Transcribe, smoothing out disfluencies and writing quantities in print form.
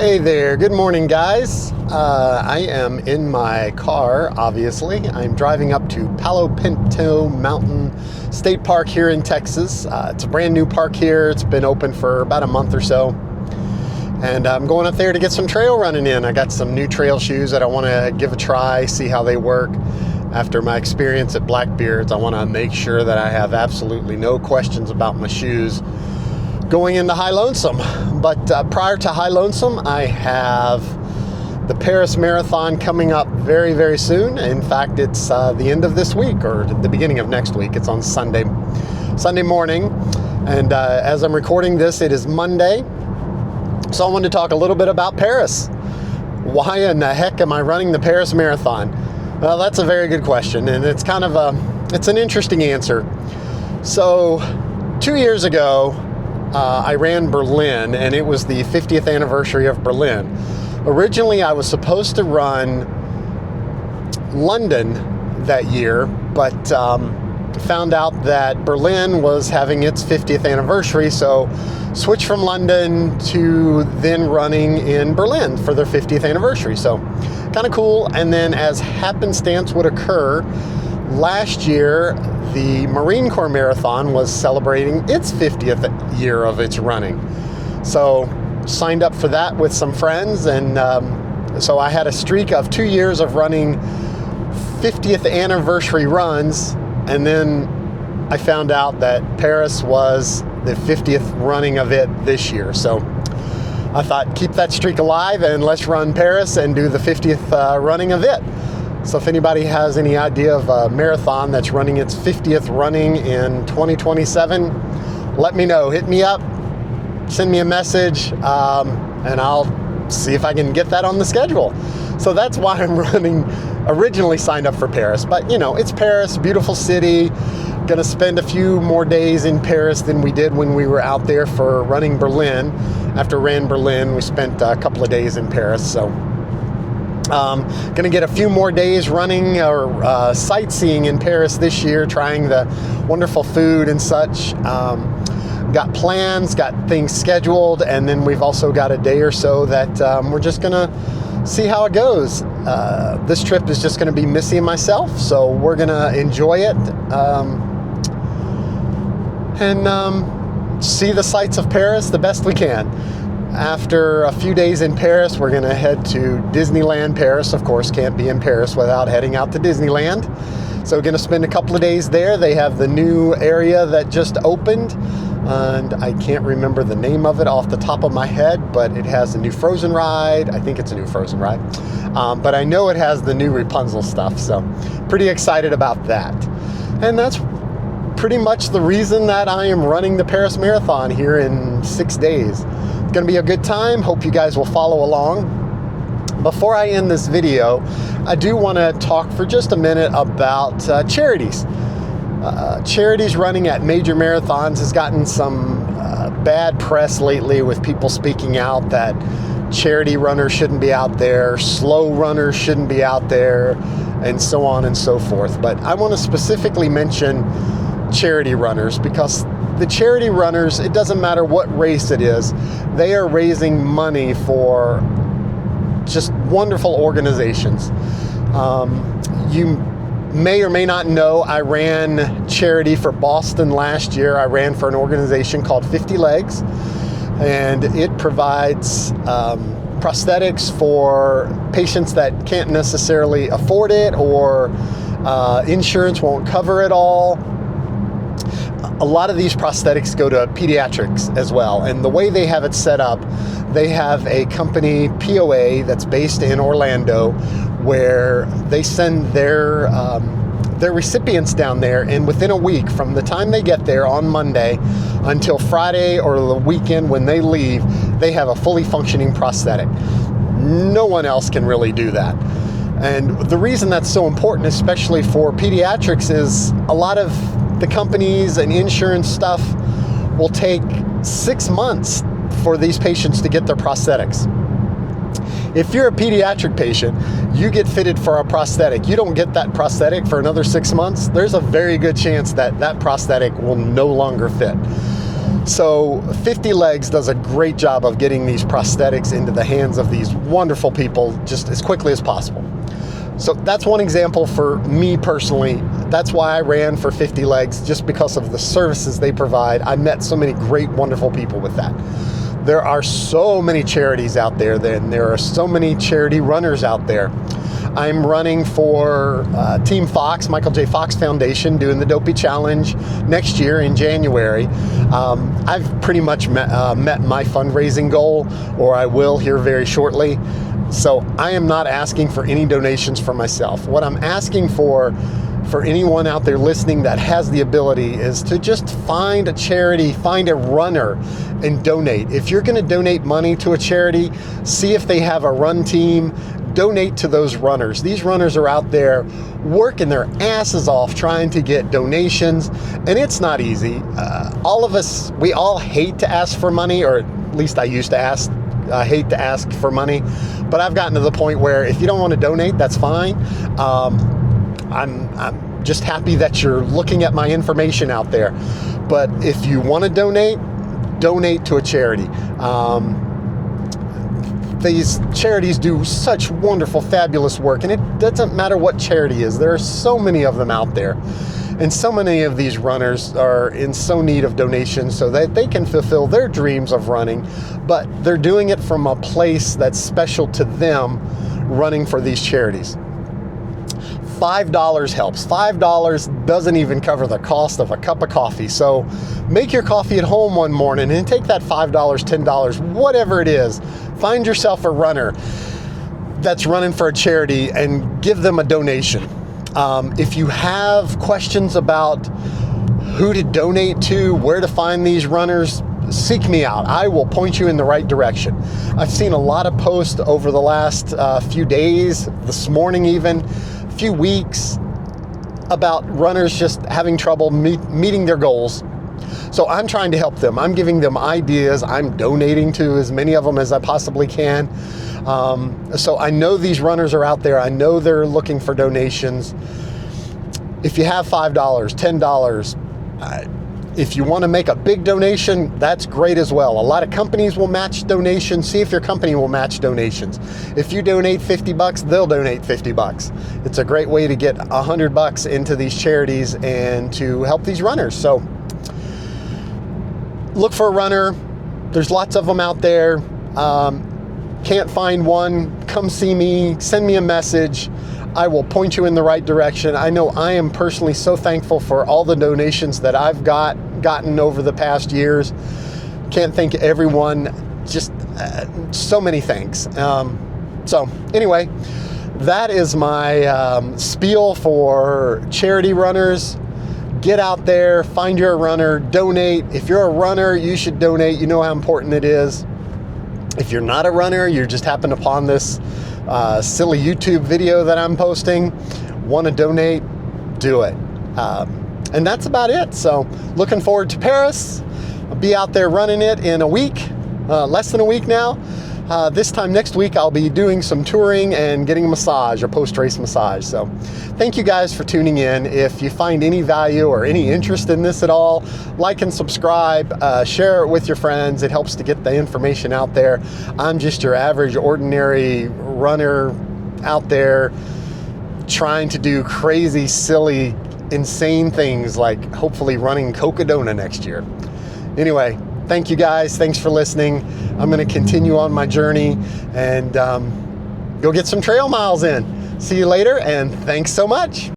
Hey there, good morning guys. I am in my car, obviously. I'm driving up to Palo Pinto Mountain State Park here in Texas. It's a brand new park here. It's been open for about a month or so. And I'm going up there to get some trail running in. I got some new trail shoes that I want to give a try, see how they work. After my experience at Blackbeard's, I want to make sure that I have absolutely no questions about my shoes going into High Lonesome. But prior to High Lonesome, I have the Paris Marathon coming up very, very soon. In fact, it's the end of this week or the beginning of next week. It's on Sunday morning. And as I'm recording this, it is Monday. So I wanted to talk a little bit about Paris. Why in the heck am I running the Paris Marathon? Well, that's a very good question, and it's kind of it's an interesting answer. So 2 years ago, I ran Berlin, and it was the 50th anniversary of Berlin. Originally, I was supposed to run London that year, but found out that Berlin was having its 50th anniversary, so switched from London to then running in Berlin for their 50th anniversary. So kind of cool. And then, as happenstance would occur, last year, the Marine Corps Marathon was celebrating its 50th year of its running. So signed up for that with some friends, and so I had a streak of 2 years of running 50th anniversary runs, and then I found out that Paris was the 50th running of it this year. So I thought, keep that streak alive and let's run Paris and do the 50th running of it. So if anybody has any idea of a marathon that's running its 50th running in 2027, let me know. Hit me up, send me a message, and I'll see if I can get that on the schedule. So that's why I'm originally signed up for Paris. But, you know, it's Paris, beautiful city. Gonna spend a few more days in Paris than we did when we were out there for running Berlin. After ran Berlin, we spent a couple of days in Paris. So gonna get a few more days running or sightseeing in Paris this year, trying the wonderful food and such. Got plans, got things scheduled, and then we've also got a day or so that we're just gonna see how it goes. This trip is just gonna be Missy and myself, so we're gonna enjoy it and see the sights of Paris the best we can. After a few days in Paris, we're going to head to Disneyland Paris. Of course, can't be in Paris without heading out to Disneyland. So we're going to spend a couple of days there. They have the new area that just opened, and I can't remember the name of it off the top of my head, but it has a new Frozen ride. I think it's a new Frozen ride. But I know it has the new Rapunzel stuff, so pretty excited about that. And that's pretty much the reason that I am running the Paris Marathon here in 6 days. It's going to be a good time. Hope you guys will follow along. Before I end this video, I do want to talk for just a minute about charities. Charities running at major marathons has gotten some bad press lately, with people speaking out that charity runners shouldn't be out there, slow runners shouldn't be out there, and so on and so forth. But I want to specifically mention charity runners, because the charity runners, it doesn't matter what race it is, they are raising money for just wonderful organizations. You may or may not know, I ran charity for Boston last year. I ran for an organization called 50 Legs, and it provides prosthetics for patients that can't necessarily afford it, or insurance won't cover it all. A lot of these prosthetics go to pediatrics as well, and the way they have it set up, they have a company, POA, that's based in Orlando, where they send their recipients down there, and within a week from the time they get there on Monday until Friday or the weekend when they leave, they have a fully functioning prosthetic. No one else can really do that. And the reason that's so important, especially for pediatrics, is a lot of the companies and insurance stuff will take 6 months for these patients to get their prosthetics. If you're a pediatric patient, you get fitted for a prosthetic, you don't get that prosthetic for another 6 months, there's a very good chance that that prosthetic will no longer fit. So 50 Legs does a great job of getting these prosthetics into the hands of these wonderful people just as quickly as possible. So that's one example for me personally. That's why I ran for 50 Legs, just because of the services they provide. I met so many great, wonderful people with that. There are so many charities out there, then there are so many charity runners out there. I'm running for Team Fox, Michael J. Fox Foundation, doing the Dopey Challenge next year in January. I've pretty much met my fundraising goal, or I will here very shortly. So I am not asking for any donations for myself. What I'm asking for anyone out there listening that has the ability is to just find a charity, find a runner, and donate. If you're going to donate money to a charity, see if they have a run team. Donate to those runners. These runners are out there working their asses off trying to get donations, and it's not easy. All of us, we all hate to ask for money, or at least I used to hate to ask for money, but I've gotten to the point where if you don't want to donate, that's fine. I'm just happy that you're looking at my information out there. But if you want to donate to a charity. These charities do such wonderful, fabulous work, and it doesn't matter what charity is. There are so many of them out there, and so many of these runners are in so need of donations so that they can fulfill their dreams of running, but they're doing it from a place that's special to them, running for these charities. $5 helps. $5 doesn't even cover the cost of a cup of coffee. So make your coffee at home one morning and take that $5, $10, whatever it is. Find yourself a runner that's running for a charity and give them a donation. If you have questions about who to donate to, where to find these runners, seek me out. I will point you in the right direction. I've seen a lot of posts over the last few days, this morning even, few weeks, about runners just having trouble meeting their goals. So I'm trying to help them. I'm giving them ideas. I'm donating to as many of them as I possibly can. So I know these runners are out there. I know they're looking for donations. If you have $5, $10, if you want to make a big donation, that's great as well. A lot of companies will match donations. See if your company will match donations. If you donate $50, they'll donate $50. It's a great way to get $100 into these charities and to help these runners. So look for a runner. There's lots of them out there. Can't find one, come see me, send me a message. I will point you in the right direction. I know I am personally so thankful for all the donations that I've gotten over the past years. Can't thank everyone, just so many thanks. So anyway, that is my spiel for charity runners. Get out there, find your runner, donate. If you're a runner, you should donate. You know how important it is. If you're not a runner, you just happened upon this silly YouTube video that I'm posting, want to donate, do it. And that's about it. So looking forward to Paris. I'll be out there running it in a week, less than a week now. This time next week, I'll be doing some touring and getting a massage, a post-race massage. So thank you guys for tuning in. If you find any value or any interest in this at all, like and subscribe, share it with your friends. It helps to get the information out there. I'm just your average, ordinary runner out there trying to do crazy, silly, insane things like hopefully running Cocodona next year. Anyway, thank you guys. Thanks for listening. I'm going to continue on my journey and go get some trail miles in. See you later, and thanks so much.